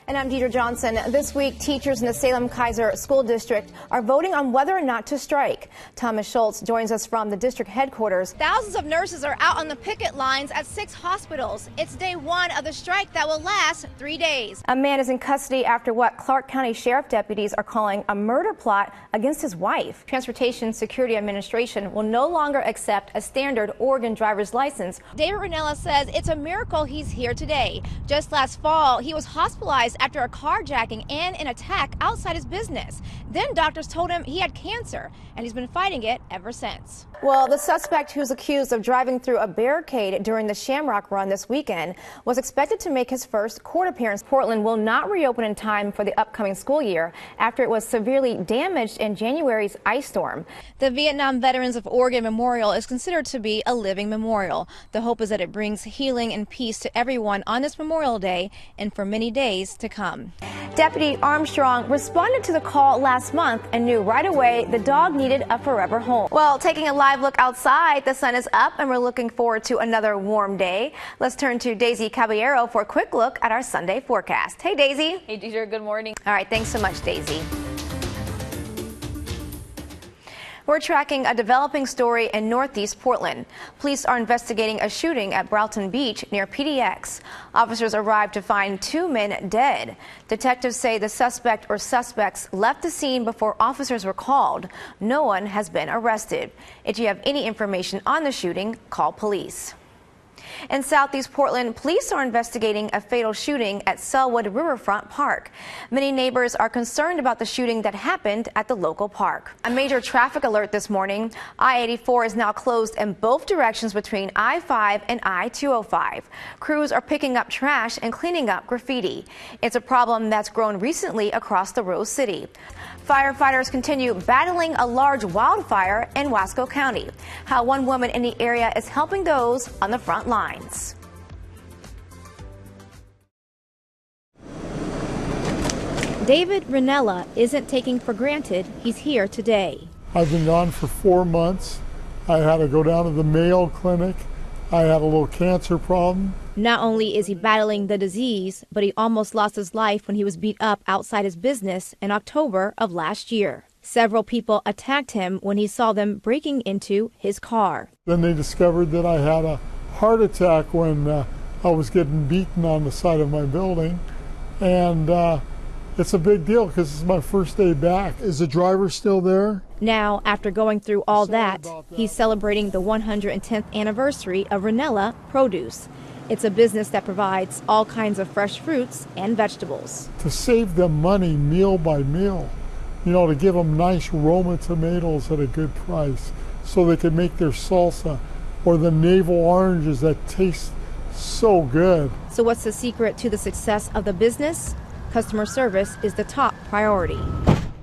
And I'm Deidre Johnson. This week, teachers in the Salem-Keizer School District are voting on whether or not to strike. Thomas Schultz joins us from the district headquarters. Thousands of nurses are out on the picket lines at 6 hospitals. It's day 1 of the strike that will last 3 days. A man is in custody after what Clark County Sheriff deputies are calling a murder plot against his wife. Transportation Security Administration will no longer accept a standard Oregon driver's license. David Ranella says it's a miracle he's here today. Just last fall, he was hospitalized after a carjacking and an attack outside his business. Then doctors told him he had cancer, and he's been fighting it ever since. Well, the suspect who's accused of driving through a barricade during the Shamrock Run this weekend was expected to make his first court appearance. Portland will not reopen in time for the upcoming school year after it was severely damaged in January's ice storm. The Vietnam Veterans of Oregon Memorial is considered to be a living memorial. The hope is that it brings healing and peace to everyone on this Memorial Day and for many days to come. Deputy Armstrong responded to the call last month and knew right away the dog needed a forever home. Well, taking a live look outside, the sun is up and we're looking forward to another warm day. Let's turn to Daisy Caballero for a quick look at our Sunday forecast. Hey, Daisy. Hey, Deidre. Good morning. All right. Thanks so much, Daisy. We're tracking a developing story in northeast Portland. Police are investigating a shooting at Broughton Beach near PDX. Officers arrived to find 2 men dead. Detectives say the suspect or suspects left the scene before officers were called. No one has been arrested. If you have any information on the shooting, call police. In southeast Portland, police are investigating a fatal shooting at Selwood Riverfront Park. Many neighbors are concerned about the shooting that happened at the local park. A major traffic alert this morning. I-84 is now closed in both directions between I-5 and I-205. Crews are picking up trash and cleaning up graffiti. It's a problem that's grown recently across the Rose City. Firefighters continue battling a large wildfire in Wasco County. How one woman in the area is helping those on the front lines. David Ranella isn't taking for granted he's here today. I've been gone for 4 months. I had to go down to the Mayo Clinic. I had a little cancer problem. Not only is he battling the disease, but he almost lost his life when he was beat up outside his business in October of last year. Several people attacked him when he saw them breaking into his car. Then they discovered that I had a heart attack when I was getting beaten on the side of my building. And it's a big deal because it's my first day back. Is the driver still there? Now, after going through all that, he's celebrating the 110th anniversary of Ranella Produce. It's a business that provides all kinds of fresh fruits and vegetables. To save them money meal by meal, you know, to give them nice Roma tomatoes at a good price so they can make their salsa, or the navel oranges that taste so good. So what's the secret to the success of the business? Customer service is the top priority.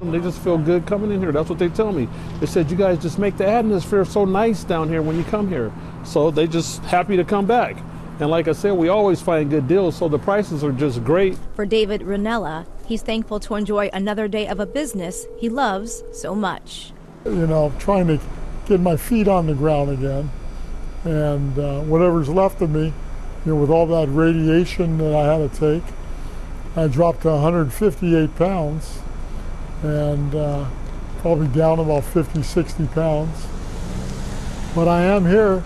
They just feel good coming in here. That's what they tell me. They said, you guys just make the atmosphere so nice down here when you come here. So they just happy to come back. And like I said, we always find good deals, so the prices are just great. For David Ranella, he's thankful to enjoy another day of a business he loves so much. You know, trying to get my feet on the ground again. And whatever's left of me, you know, with all that radiation that I had to take, I dropped to 158 pounds and probably down about 50, 60 pounds. But I am here.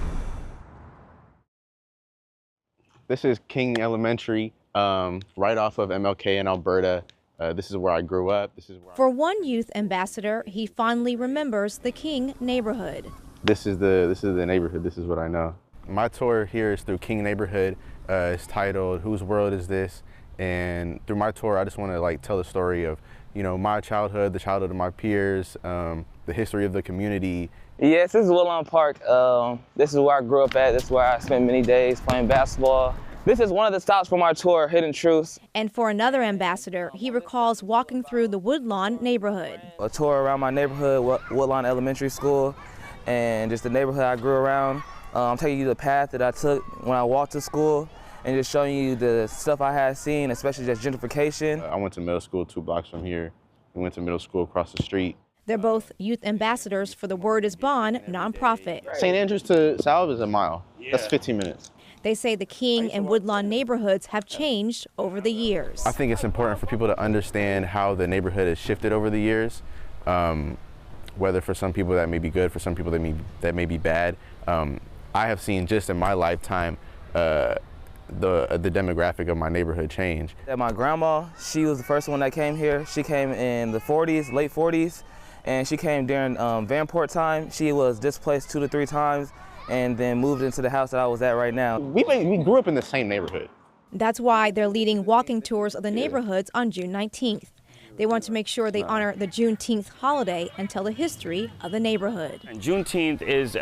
This is King Elementary, right off of MLK in Alberta. This is where I grew up. For one youth ambassador, he fondly remembers the King neighborhood. This is the neighborhood. This is what I know. My tour here is through King neighborhood. It's titled "Whose World Is This?" And through my tour, I just want to tell the story of, you know, my childhood, the childhood of my peers, the history of the community. Yes, this is Woodlawn Park. This is where I grew up at. This is where I spent many days playing basketball. This is one of the stops from our tour, Hidden Truths. And for another ambassador, he recalls walking through the Woodlawn neighborhood. A tour around my neighborhood, Woodlawn Elementary School, and just the neighborhood I grew around. I'm taking you the path that I took when I walked to school, and just showing you the stuff I had seen, especially just gentrification. I went to middle school 2 blocks from here. We went to middle school across the street. They're both youth ambassadors for the Word is Bond nonprofit. St. Andrews to Salve is a mile. That's 15 minutes. They say the King and Woodlawn neighborhoods have changed over the years. I think it's important for people to understand how the neighborhood has shifted over the years, whether for some people that may be good, for some people that may be bad. I have seen just in my lifetime the demographic of my neighborhood change. My grandma, she was the first one that came here. She came in the 40s, late 40s, and she came during Vanport time. She was displaced 2 to 3 times and then moved into the house that I was at right now. We grew up in the same neighborhood. That's why they're leading walking tours of the neighborhoods on June 19th. They want to make sure they honor the Juneteenth holiday and tell the history of the neighborhood. And Juneteenth is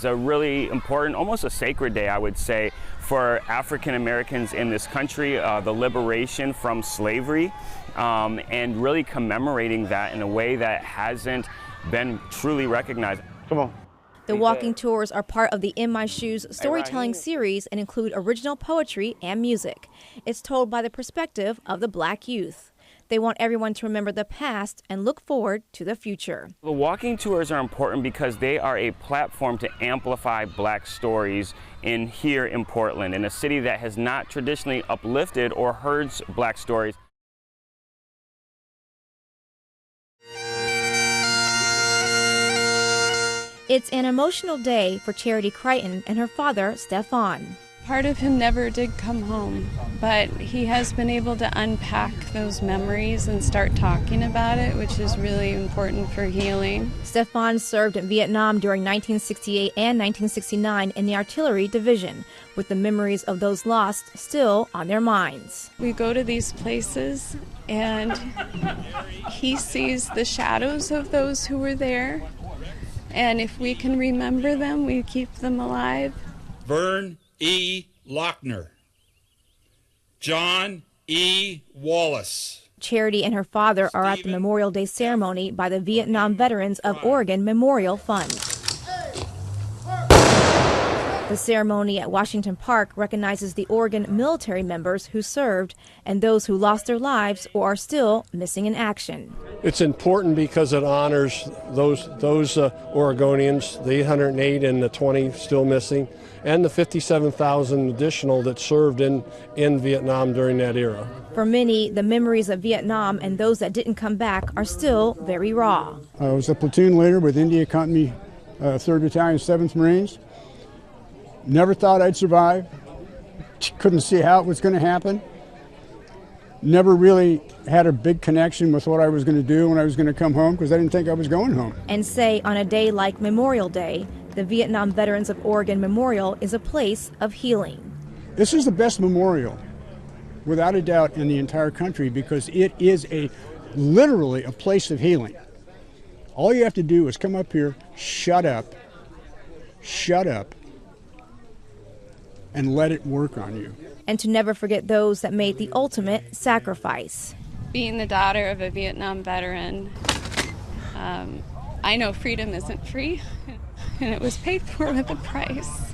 a really important, almost a sacred day, I would say, for African Americans in this country, the liberation from slavery, and really commemorating that in a way that hasn't been truly recognized. Come on. The walking tours are part of the In My Shoes storytelling series and include original poetry and music. It's told by the perspective of the Black youth. They want everyone to remember the past and look forward to the future. The walking tours are important because they are a platform to amplify Black stories here in Portland, in a city that has not traditionally uplifted or heard Black stories. It's an emotional day for Charity Crichton and her father, Stefan. Part of him never did come home, but he has been able to unpack those memories and start talking about it, which is really important for healing. Stefan served in Vietnam during 1968 and 1969 in the Artillery Division, with the memories of those lost still on their minds. We go to these places and he sees the shadows of those who were there, and if we can remember them, we keep them alive. Vern E. Lochner, John E. Wallace. Charity and her father are at the Memorial Day ceremony by the Vietnam Veterans of Oregon Memorial Fund. The ceremony at Washington Park recognizes the Oregon military members who served and those who lost their lives or are still missing in action. It's important because it honors those Oregonians, the 808 and the 20 still missing, and the 57,000 additional that served in Vietnam during that era. For many, the memories of Vietnam and those that didn't come back are still very raw. I was a platoon leader with India Company 3rd Battalion, 7th Marines. Never thought I'd survive. Couldn't see how it was going to happen. Never really had a big connection with what I was going to do when I was going to come home because I didn't think I was going home. And say on a day like Memorial Day, the Vietnam Veterans of Oregon Memorial is a place of healing. This is the best memorial, without a doubt, in the entire country because it is literally a place of healing. All you have to do is come up here, shut up, and let it work on you. And to never forget those that made the ultimate sacrifice. Being the daughter of a Vietnam veteran, I know freedom isn't free, and it was paid for with a price.